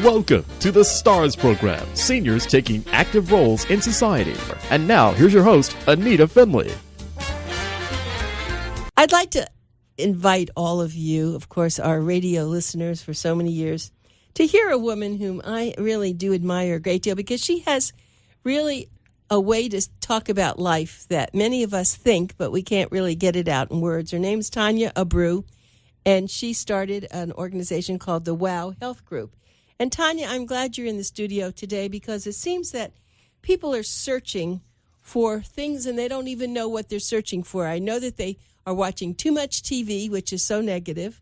Welcome to the STARS program, seniors taking active roles in society. And now, here's your host, ANITA FINLEY. I'd like to invite all of you, of course, our radio listeners for so many years, to hear a woman whom I really do admire a great deal because she has really a way to talk about life that many of us think, but we can't really get it out in words. Her name's TANYA ABREU, and she started an organization called the WOW Health Group. And TANYA, I'm glad you're in the studio today because it seems that people are searching for things and they don't even know what they're searching for. I know that they are watching too much TV, which is so negative,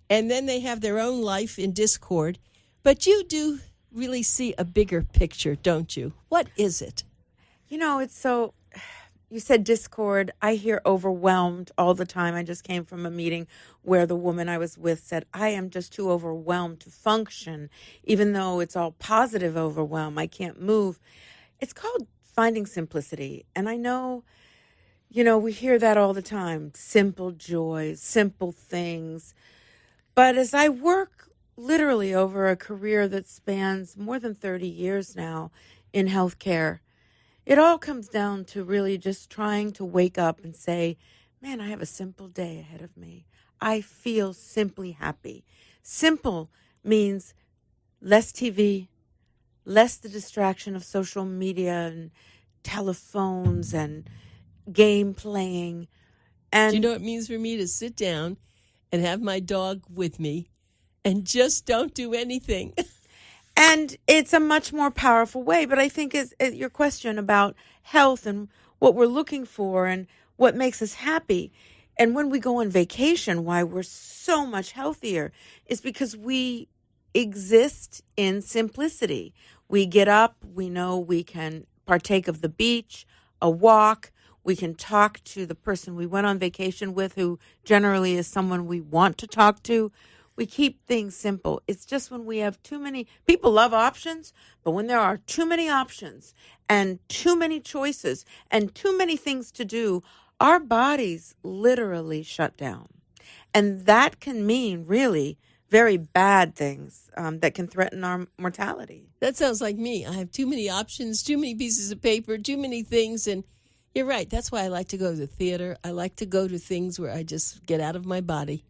and then they have their own life in discord. But you do really see a bigger picture, don't you? What is it? You know, it's so, you said discord. I hear overwhelmed all the time. I just came from a meeting where the woman I was with said, I am just too overwhelmed to function, even though it's all positive overwhelm. I can't move. It's called finding simplicity. And I know, you know, we hear that all the time. Simple joys, simple things. But as I work literally over a career that spans more than 30 years now in healthcare, it all comes down to really just trying to wake up and say, man, I have a simple day ahead of me. I feel simply happy. Simple means less TV, less the distraction of social media and telephones and game playing. And do you know what it means for me to sit down and have my dog with me and just don't do anything? And it's a much more powerful way. But I think is your question about health and what we're looking for and what makes us happy. And when we go on vacation, why we're so much healthier is because we exist in simplicity. We get up, we know we can partake of the beach, a walk. We can talk to the person we went on vacation with, who generally is someone we want to talk to. We keep things simple. It's just when we have too many, people love options, but when there are too many options and too many choices and too many things to do, our bodies literally shut down. And that can mean really very bad things that can threaten our mortality. That sounds like me. I have too many options, too many pieces of paper, too many things. And you're right. That's why I like to go to the theater. I like to go to things where I just get out of my body.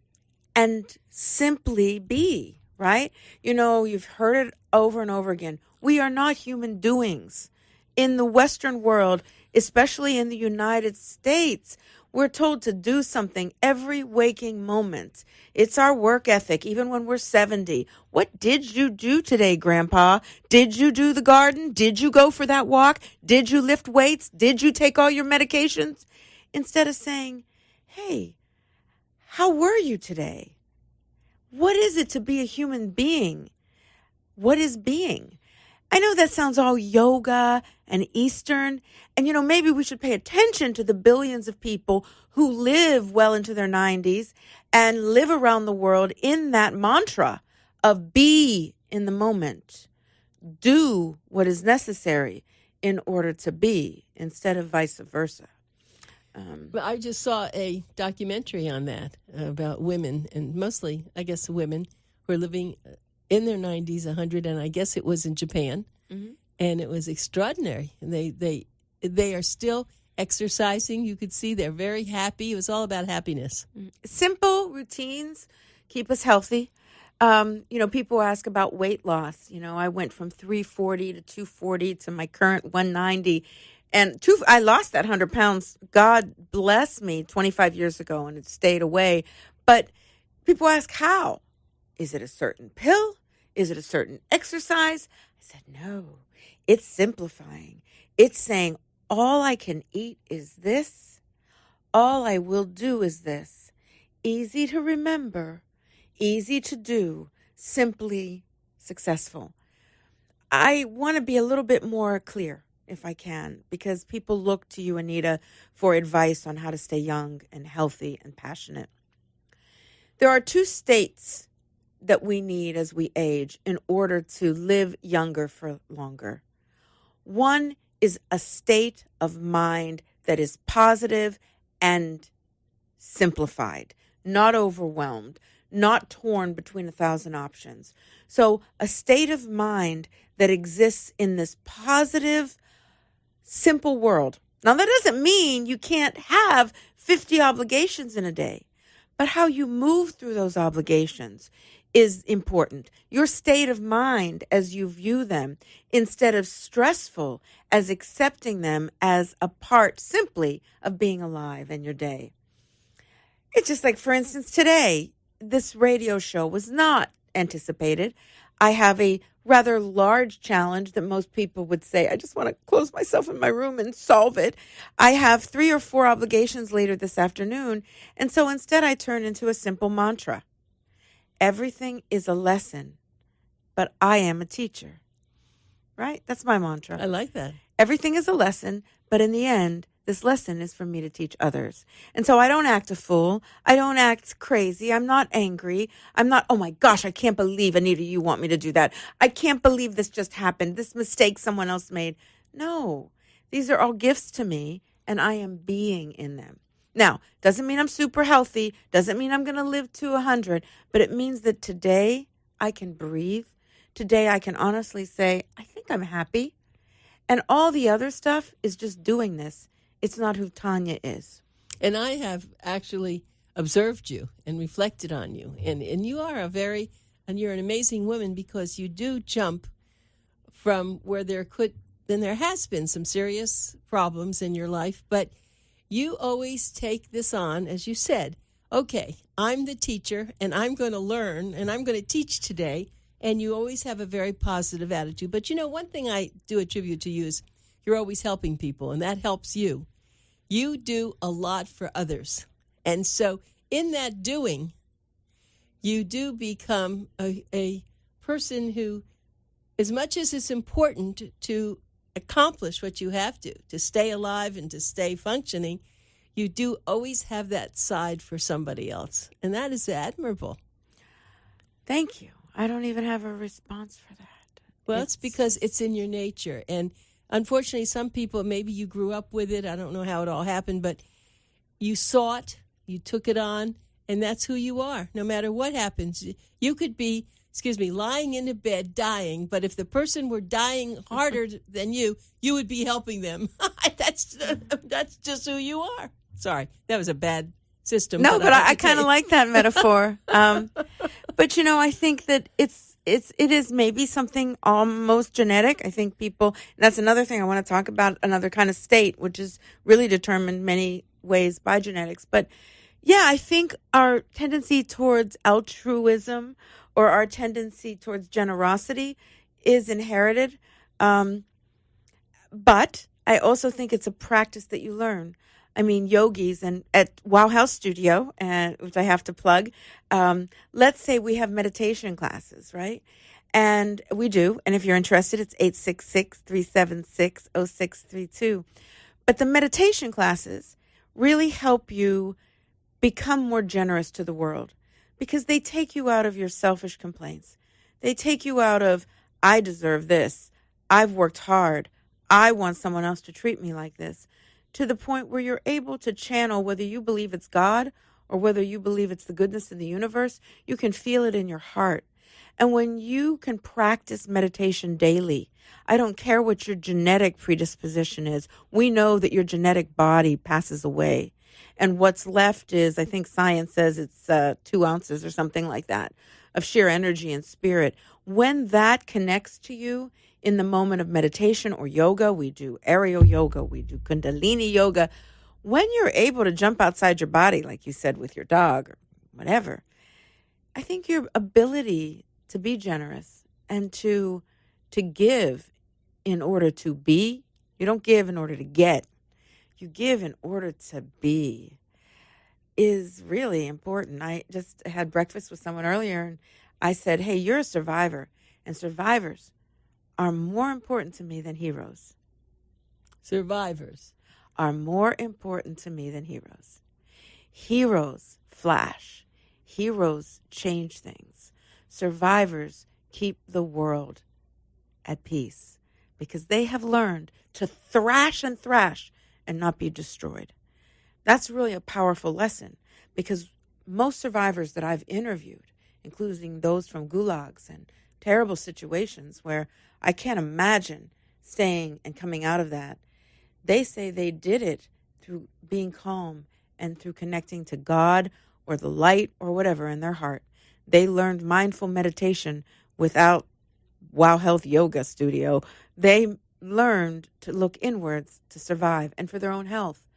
And simply be, right? You know, you've heard it over and over again. We are not human doings. In the Western world, especially in the United States, we're told to do something every waking moment. It's our work ethic, even when we're 70. What did you do today, Grandpa? Did you do the garden? Did you go for that walk? Did you lift weights? Did you take all your medications? Instead of saying, hey, how were you today? What is it to be a human being? What is being? I know that sounds all yoga and Eastern. And, you know, maybe we should pay attention to the billions of people who live well into their 90s and live around the world in that mantra of be in the moment. Do what is necessary in order to be instead of vice versa. I just saw a documentary on that about women, and mostly, I guess, women who are living in their 90s, 100, and I guess it was in Japan, and it was extraordinary. And they are still exercising. You could see they're very happy. It was all about happiness. Simple routines keep us healthy. You know, people ask about weight loss. You know, I went from 340 to 240 to my current 190. And I lost that 100 pounds, God bless me, 25 years ago, and it stayed away. But people ask how. Is it a certain pill? Is it a certain exercise? I said, no, it's simplifying. It's saying, all I can eat is this. All I will do is this. Easy to remember, easy to do, simply successful. I want to be a little bit more clear, if I can, because people look to you, ANITA, for advice on how to stay young and healthy and passionate. There are two states that we need as we age in order to live younger for longer. One is a state of mind that is positive and simplified, not overwhelmed, not torn between 1,000 options. So a state of mind that exists in this positive, simple world. Now, that doesn't mean you can't have 50 obligations in a day, but how you move through those obligations is important. Your state of mind as you view them, instead of stressful, as accepting them as a part simply of being alive in your day. It's just like, for instance, today, this radio show was not anticipated. I have a rather large challenge that most people would say, I just want to close myself in my room and solve it. I have 3 or 4 obligations later this afternoon. And so instead I turn into a simple mantra. Everything is a lesson, but I am a teacher. Right? That's my mantra. I like that. Everything is a lesson, but in the end, this lesson is for me to teach others. And so I don't act a fool. I don't act crazy. I'm not angry. I'm not, oh my gosh, I can't believe, Anita, you want me to do that. I can't believe this just happened. This mistake someone else made. No, these are all gifts to me, and I am being in them. Now, doesn't mean I'm super healthy. Doesn't mean I'm going to live to 100. But it means that today I can breathe. Today I can honestly say, I think I'm happy. And all the other stuff is just doing this. It's not who Tanya is. And I have actually observed you and reflected on you. And you are you're an amazing woman, because you do jump from where there has been some serious problems in your life, but you always take this on, as you said, okay, I'm the teacher and I'm going to learn and I'm going to teach today. And you always have a very positive attitude. But one thing I do attribute to you is you're always helping people, and that helps you. You do a lot for others. And so in that doing, you do become a person who, as much as it's important to accomplish what you have to stay alive and to stay functioning, you do always have that side for somebody else. And that is admirable. Thank you. I don't even have a response for that. Well, it's because it's in your nature. And unfortunately, some people, maybe you grew up with it. I don't know how it all happened, but you saw it, you took it on, and that's who you are. No matter what happens, you could be, lying in a bed dying, but if the person were dying harder than you would be helping them. That's just who you are. Sorry, that was a bad system. No, but I kind of like that metaphor. But I think that it is maybe something almost genetic. I think people, that's another thing I want to talk about, another kind of state, which is really determined many ways by genetics. But yeah, I think our tendency towards altruism or our tendency towards generosity is inherited. But I also think it's a practice that you learn. I mean, yogis, and at Wow House Studio, which I have to plug, let's say we have meditation classes, right? And we do. And if you're interested, it's 866-376-0632. But the meditation classes really help you become more generous to the world, because they take you out of your selfish complaints. They take you out of, I deserve this. I've worked hard. I want someone else to treat me like this, to the point where you're able to channel, whether you believe it's God or whether you believe it's the goodness in the universe, you can feel it in your heart. And when you can practice meditation daily, I don't care what your genetic predisposition is. We know that your genetic body passes away. And what's left is, I think science says it's 2 ounces or something like that of sheer energy and spirit. When that connects to you in the moment of meditation or yoga, we do aerial yoga, we do kundalini yoga. When you're able to jump outside your body, like you said with your dog or whatever, I think your ability to be generous and to give in order to be, you don't give in order to get, you give in order to be, is really important. I just had breakfast with someone earlier and I said, hey, you're a survivor, and survivors are more important to me than heroes. Survivors are more important to me than heroes. Heroes flash. Heroes change things. Survivors keep the world at peace because they have learned to thrash and not be destroyed. That's really a powerful lesson, because most survivors that I've interviewed, including those from gulags and terrible situations where I can't imagine staying and coming out of that, they say they did it through being calm and through connecting to God or the light or whatever in their heart. They learned mindful meditation without Wow Health Yoga Studio. They learned to look inwards to survive and for their own health.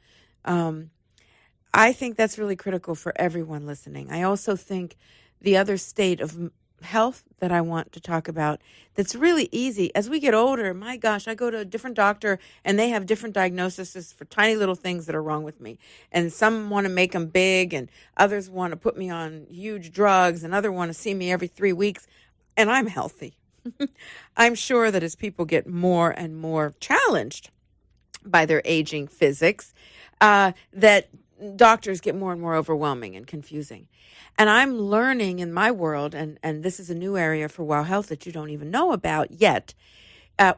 I think that's really critical for everyone listening. I also think the other state of health that I want to talk about that's really easy. As we get older, my gosh, I go to a different doctor and they have different diagnoses for tiny little things that are wrong with me. And some want to make them big and others want to put me on huge drugs and others want to see me every 3 weeks. And I'm healthy. I'm sure that as people get more and more challenged by their aging physics, that doctors get more and more overwhelming and confusing. And I'm learning in my world, and this is a new area for Wow Health that you don't even know about yet.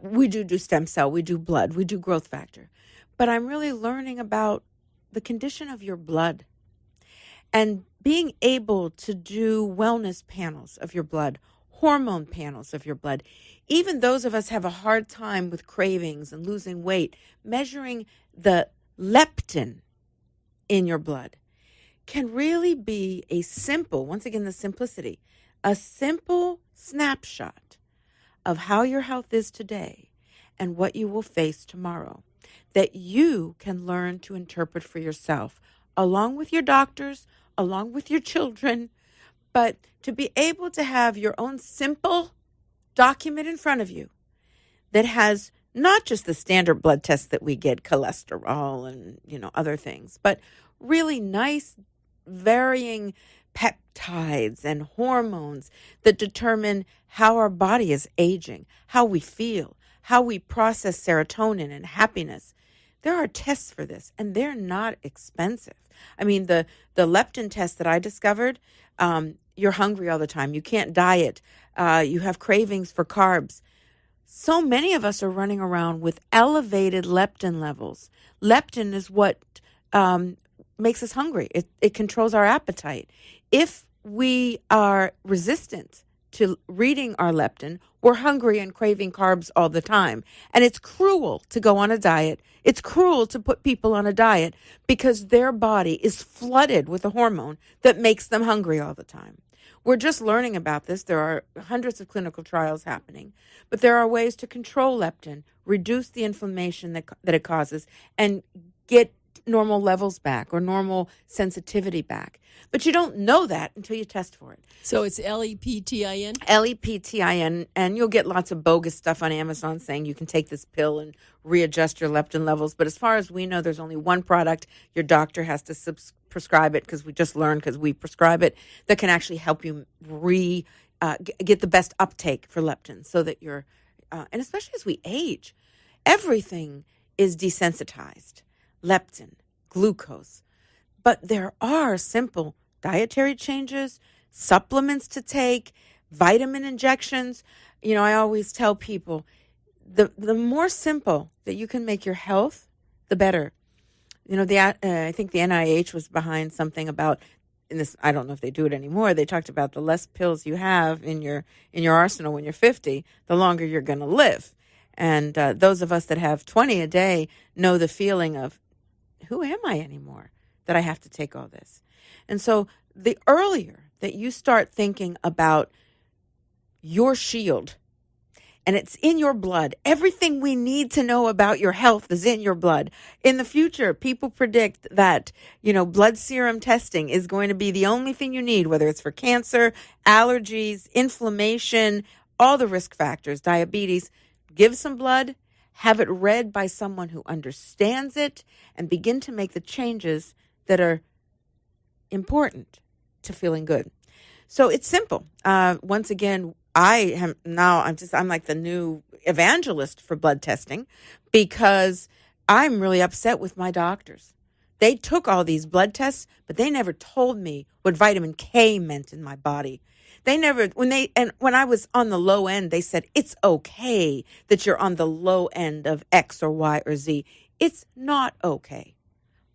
We do stem cell, we do blood, we do growth factor. But I'm really learning about the condition of your blood and being able to do wellness panels of your blood, hormone panels of your blood. Even those of us have a hard time with cravings and losing weight, measuring the leptin in your blood can really be a simple, once again, the simplicity, a simple snapshot of how your health is today and what you will face tomorrow that you can learn to interpret for yourself, along with your doctors, along with your children, but to be able to have your own simple document in front of you that has not just the standard blood tests that we get, cholesterol and, other things, but really nice varying peptides and hormones that determine how our body is aging, how we feel, how we process serotonin and happiness. There are tests for this, and they're not expensive. I mean, the leptin test that I discovered, you're hungry all the time. You can't diet. You have cravings for carbs. So many of us are running around with elevated leptin levels. Leptin is what makes us hungry. It controls our appetite. If we are resistant to reading our leptin, we're hungry and craving carbs all the time. And it's cruel to go on a diet. It's cruel to put people on a diet because their body is flooded with a hormone that makes them hungry all the time. We're just learning about this. There are hundreds of clinical trials happening, but there are ways to control leptin, reduce the inflammation that it causes, and get normal levels back or normal sensitivity back. But you don't know that until you test for it. So it's Leptin? Leptin, and you'll get lots of bogus stuff on Amazon saying you can take this pill and readjust your leptin levels. But as far as we know, there's only one product. Your doctor has to prescribe it because we just learned because we prescribe it that can actually help you get the best uptake for leptin so that you're, and especially as we age, everything is desensitized. Leptin, glucose. But there are simple dietary changes, supplements to take, vitamin injections. I always tell people the more simple that you can make your health, the better. I think the NIH was behind something about in this. I don't know if they do it anymore. They talked about the less pills you have in your arsenal when you're 50, the longer you're going to live. And those of us that have 20 a day know the feeling of, who am I anymore that I have to take all this? And so the earlier that you start thinking about your shield, and it's in your blood, everything we need to know about your health is in your blood. In the future, people predict that, blood serum testing is going to be the only thing you need, whether it's for cancer, allergies, inflammation, all the risk factors, diabetes. Give some blood. Have it read by someone who understands it, and begin to make the changes that are important to feeling good. So it's simple. Once again, I'm like the new evangelist for blood testing because I'm really upset with my doctors. They took all these blood tests, but they never told me what vitamin K meant in my body. They never, when I was on the low end, they said, it's okay that you're on the low end of X or Y or Z. It's not okay.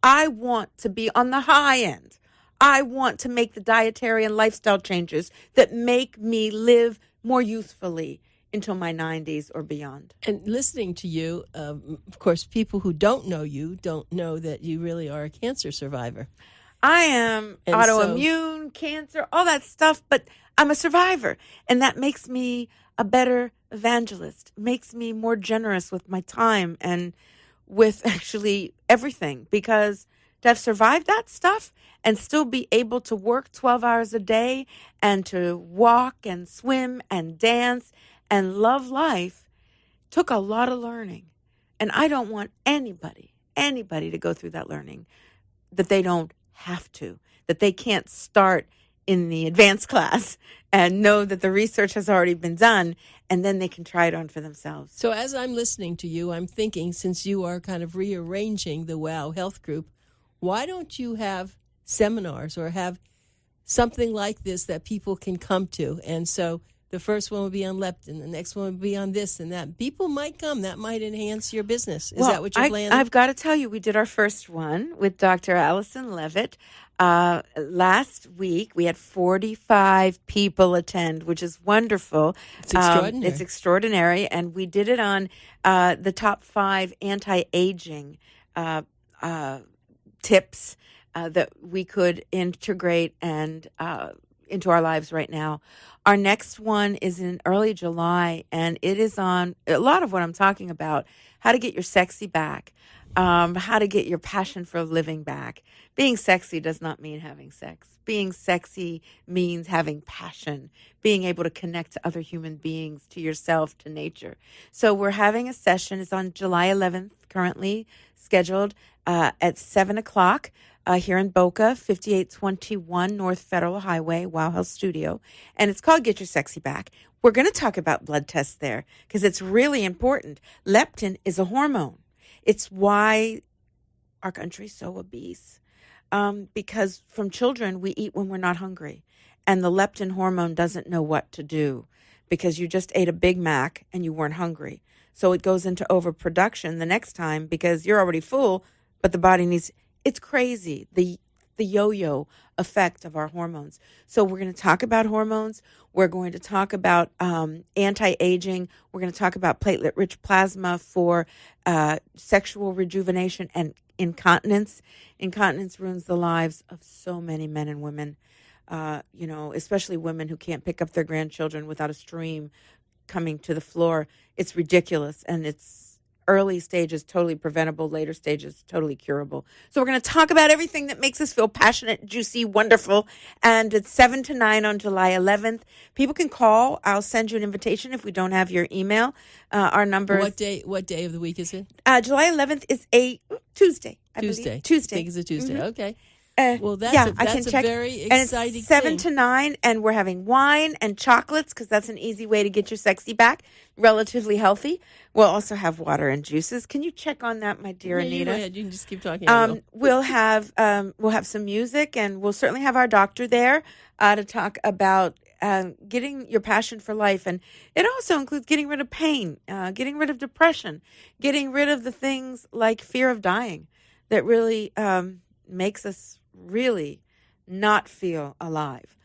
I want to be on the high end. I want to make the dietary and lifestyle changes that make me live more youthfully until my 90s or beyond. And listening to you, of course, people who don't know you don't know that you really are a cancer survivor. I am And autoimmune, cancer, all that stuff, but I'm a survivor. And that makes me a better evangelist, makes me more generous with my time and with actually everything. Because to have survived that stuff and still be able to work 12 hours a day and to walk and swim and dance and love life took a lot of learning. And I don't want anybody to go through that learning that they don't have to, that they can't start in the advanced class and know that the research has already been done, and then they can try it on for themselves. So as I'm listening to you, I'm thinking, since you are kind of rearranging the WOW Health Group, why don't you have seminars or have something like this that people can come to? And so the first one will be on leptin, the next one will be on this and that. People might come. That might enhance your business. Is that what you're planning? I've got to tell you, we did our first one with Dr. Allison Levitt. Last week, we had 45 people attend, which is wonderful. It's extraordinary. It's extraordinary. And we did it on the top 5 anti-aging tips that we could integrate and into our lives right now. Our next one is in early July, and it is on a lot of what I'm talking about: how to get your sexy back, how to get your passion for living back. Being sexy does not mean having sex. Being sexy means having passion, being able to connect to other human beings, to yourself, to nature. So we're having a session. It's on July 11th, currently scheduled at 7 o'clock. Here in Boca, 5821 North Federal Highway, Wow Health Studio. And it's called Get Your Sexy Back. We're going to talk about blood tests there because it's really important. Leptin is a hormone. It's why our country's so obese. Because from children, we eat when we're not hungry. And the leptin hormone doesn't know what to do because you just ate a Big Mac and you weren't hungry. So it goes into overproduction the next time because you're already full, but the body needs... It's crazy, the yo-yo effect of our hormones. So we're going to talk about hormones. We're going to talk about anti-aging. We're going to talk about platelet-rich plasma for sexual rejuvenation and incontinence. Incontinence ruins the lives of so many men and women, especially women who can't pick up their grandchildren without a stream coming to the floor. It's ridiculous, and it's early stages totally preventable, later stages totally curable. So we're going to talk about everything that makes us feel passionate, juicy, wonderful. And it's 7 to 9 on July 11th. People can call. I'll send you an invitation if we don't have your email. Our number What day of the week is it? July 11th is a Tuesday. Tuesday. I Tuesday. I think it's a Tuesday. Mm-hmm. Okay. Well, I that's can a check. very And it's exciting 7 thing. to 9, and we're having wine and chocolates because that's an easy way to get your sexy back, relatively healthy. We'll also have water and juices. Can you check on that, my dear Yeah, Anita? you go ahead. You can just keep talking. I will. We'll have some music, and we'll certainly have our doctor there to talk about getting your passion for life. And it also includes getting rid of pain, getting rid of depression, getting rid of the things like fear of dying that really makes us really not feel alive.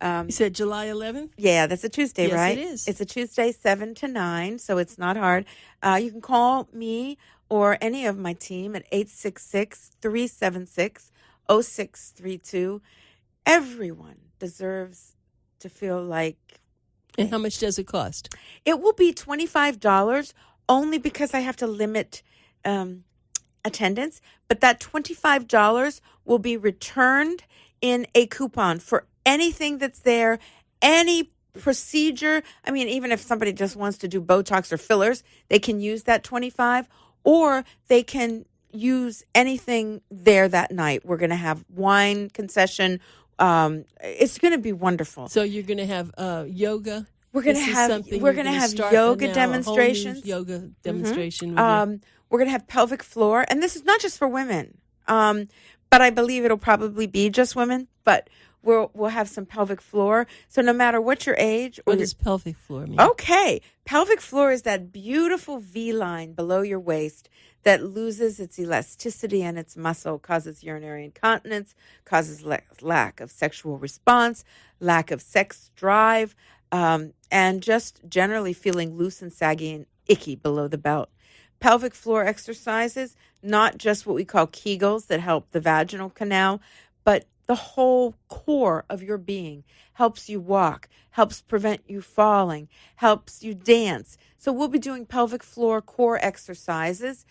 You said July 11th? Yeah, that's a Tuesday, Yes, right? it is. It's a Tuesday, 7 to 9, so it's not hard. You can call me or any of my team at 866-376-0632. Everyone deserves to feel like... And how much does it cost? It will be $25 only because I have to limit attendance, but that $25 will be returned in a coupon for anything that's there, any procedure. I mean, even if somebody just wants to do Botox or fillers, they can use that $25, or they can use anything there that night. We're going to have wine concession. It's going to be wonderful. So you're going to have yoga. We're going to have yoga demonstrations. Yoga demonstration. We're going to have pelvic floor, and this is not just for women. But I believe it'll probably be just women. But we'll have some pelvic floor. So no matter what your age, What does pelvic floor mean? Okay. Pelvic floor is that beautiful V line below your waist that loses its elasticity and its muscle, causes urinary incontinence, causes lack of sexual response, lack of sex drive, and just generally feeling loose and saggy and icky below the belt. Pelvic floor exercises, not just what we call Kegels that help the vaginal canal, but the whole core of your being. Helps you walk, helps prevent you falling, helps you dance. So we'll be doing pelvic floor core exercises.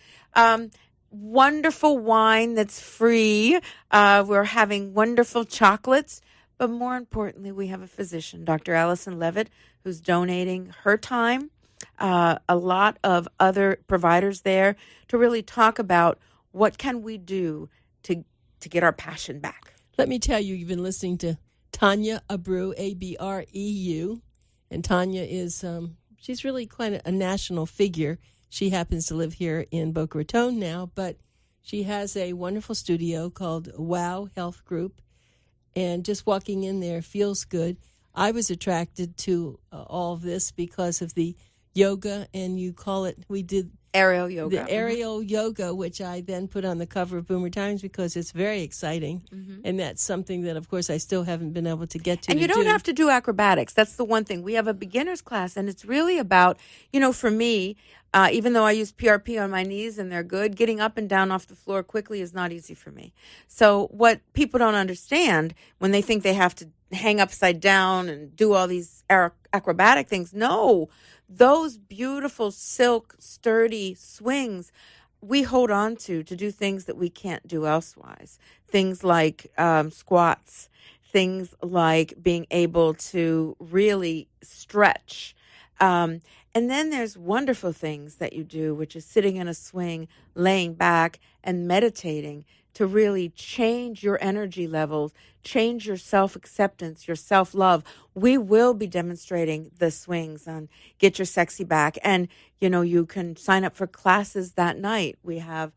Wonderful wine that's free. We're having wonderful chocolates. But more importantly, we have a physician, Dr. Allison Levitt, who's donating her time, a lot of other providers there to really talk about what can we do to get our passion back. Let me tell you, you've been listening to Tanya Abreu, Abreu, and Tanya is, she's really quite a national figure. She happens to live here in Boca Raton now, but she has a wonderful studio called Wow Health Group, and just walking in there feels good. I was attracted to all of this because of the yoga, and you call it, we did Aerial yoga. the aerial yoga, which I then put on the cover of Boomer Times because it's very exciting. And that's something that, of course, I still haven't been able to get to. And you don't have to do acrobatics. That's the one thing. We have a beginner's class, and it's really about, for me, even though I use PRP on my knees and they're good, getting up and down off the floor quickly is not easy for me. So what people don't understand when they think they have to hang upside down and do all these acrobatic things, no. Those beautiful silk, sturdy swings we hold on to do things that we can't do elsewise. Things like squats, things like being able to really stretch. And then there's wonderful things that you do, which is sitting in a swing, laying back, and meditating to really change your energy levels, change your self-acceptance, your self-love. We will be demonstrating the swings on Get Your Sexy Back. And, you can sign up for classes that night. We have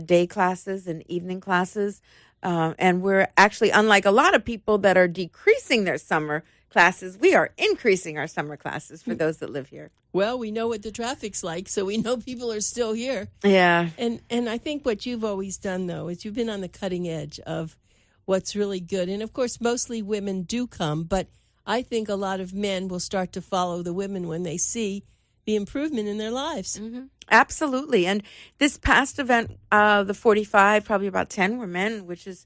day classes and evening classes. And we're actually, unlike a lot of people that are decreasing their summer classes, we are increasing our summer classes for those that live here. Well, we know what the traffic's like, so we know people are still here. Yeah. And I think what you've always done, though, is you've been on the cutting edge of what's really good. And, of course, mostly women do come, but I think a lot of men will start to follow the women when they see the improvement in their lives. Mm-hmm. Absolutely. And this past event, the 45, probably about 10 were men, which is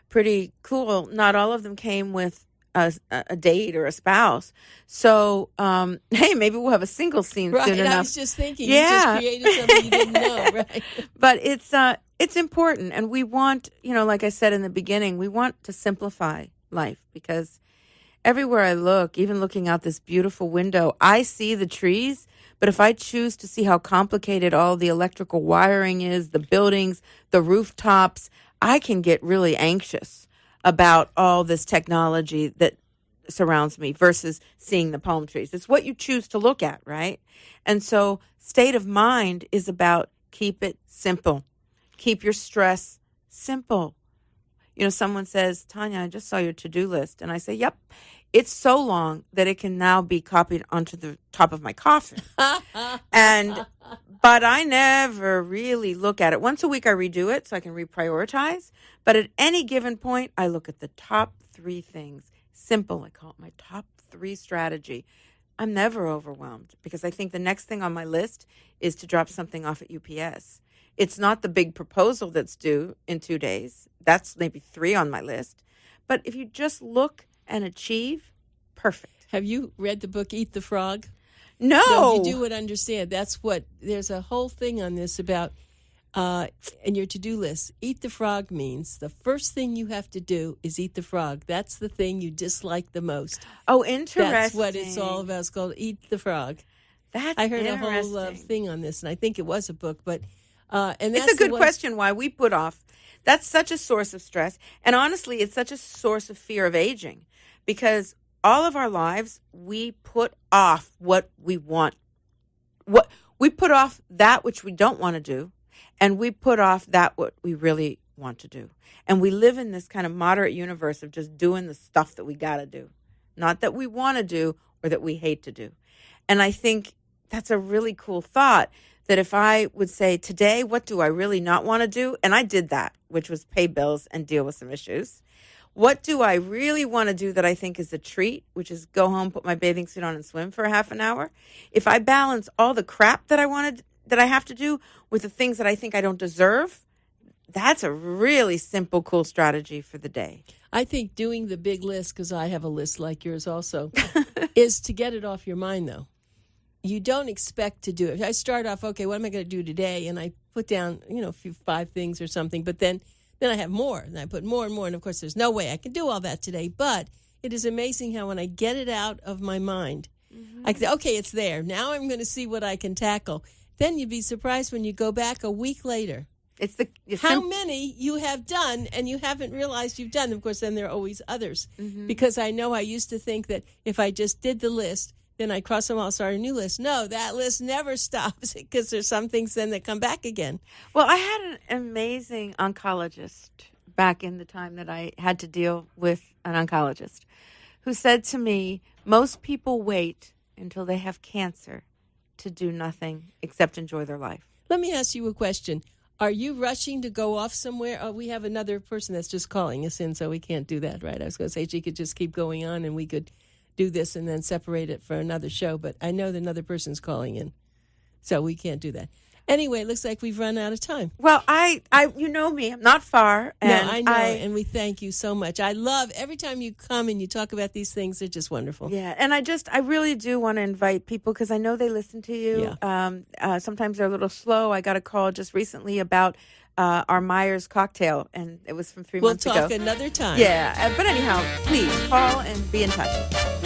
pretty cool. Not all of them came with a date or a spouse. So, hey, maybe we'll have a single scene right, soon enough. I was just thinking, yeah. You just created something you didn't know, right? But it's important. And we want, like I said in the beginning, we want to simplify life because everywhere I look, even looking out this beautiful window, I see the trees. But if I choose to see how complicated all the electrical wiring is, the buildings, the rooftops, I can get really anxious about all this technology that surrounds me versus seeing the palm trees. It's what you choose to look at, right? And so state of mind is about keep it simple. Keep your stress simple. Someone says, Tanya, I just saw your to-do list. And I say, yep. It's so long that it can now be copied onto the top of my coffin. But I never really look at it. Once a week I redo it so I can reprioritize. But at any given point, I look at the top 3 things. Simple, I call it my top 3 strategy. I'm never overwhelmed because I think the next thing on my list is to drop something off at UPS. It's not the big proposal that's due in 2 days. That's maybe 3 on my list. But if you just look and achieve, perfect. Have you read the book Eat the Frog? No. You do understand. There's a whole thing on this about in your to-do list. Eat the frog means the first thing you have to do is eat the frog. That's the thing you dislike the most. Oh, interesting. That's what it's all about. It's called Eat the Frog. I heard a whole thing on this, and I think it was a book. But and that's it's a good question why we put off. That's such a source of stress. And honestly, it's such a source of fear of aging. Because all of our lives, we put off what we want. We put off that which we don't want to do, and we put off that what we really want to do. And we live in this kind of moderate universe of just doing the stuff that we got to do, not that we want to do or that we hate to do. And I think that's a really cool thought, that if I would say today, what do I really not want to do? And I did that, which was pay bills and deal with some issues. What do I really want to do that I think is a treat, which is go home, put my bathing suit on and swim for a half an hour? If I balance all the crap that I have to do with the things that I think I don't deserve, that's a really simple, cool strategy for the day. I think doing the big list, because I have a list like yours also, is to get it off your mind, though. You don't expect to do it. I start off, okay, what am I going to do today? And I put down, a few 5 things or something, but then I have more, and I put more and more, and of course there's no way I can do all that today, but it is amazing how when I get it out of my mind, I can say, okay, it's there. Now I'm going to see what I can tackle. Then you'd be surprised when you go back a week later. How many you have done and you haven't realized you've done. Of course, then there are always others. Because I know I used to think that if I just did the list, then I cross them all, start a new list. No, that list never stops because there's some things then that come back again. Well, I had an amazing oncologist back in the time that I had to deal with an oncologist who said to me, most people wait until they have cancer to do nothing except enjoy their life. Let me ask you a question. Are you rushing to go off somewhere? Oh, we have another person that's just calling us in, so we can't do that, right? I was going to say she could just keep going on and we could do this and then separate it for another show, but I know that another person's calling in, so we can't do that. Anyway, it looks like we've run out of time. Well, I you know me, I'm not far. And no, I know, and we thank you so much. I love every time you come and you talk about these things. They're just wonderful. Yeah, and I really do want to invite people because I know they listen to you. Yeah. Sometimes they're a little slow. I got a call just recently about our Myers cocktail, and it was from 3 months ago. We'll talk another time. Yeah, but anyhow, please call and be in touch.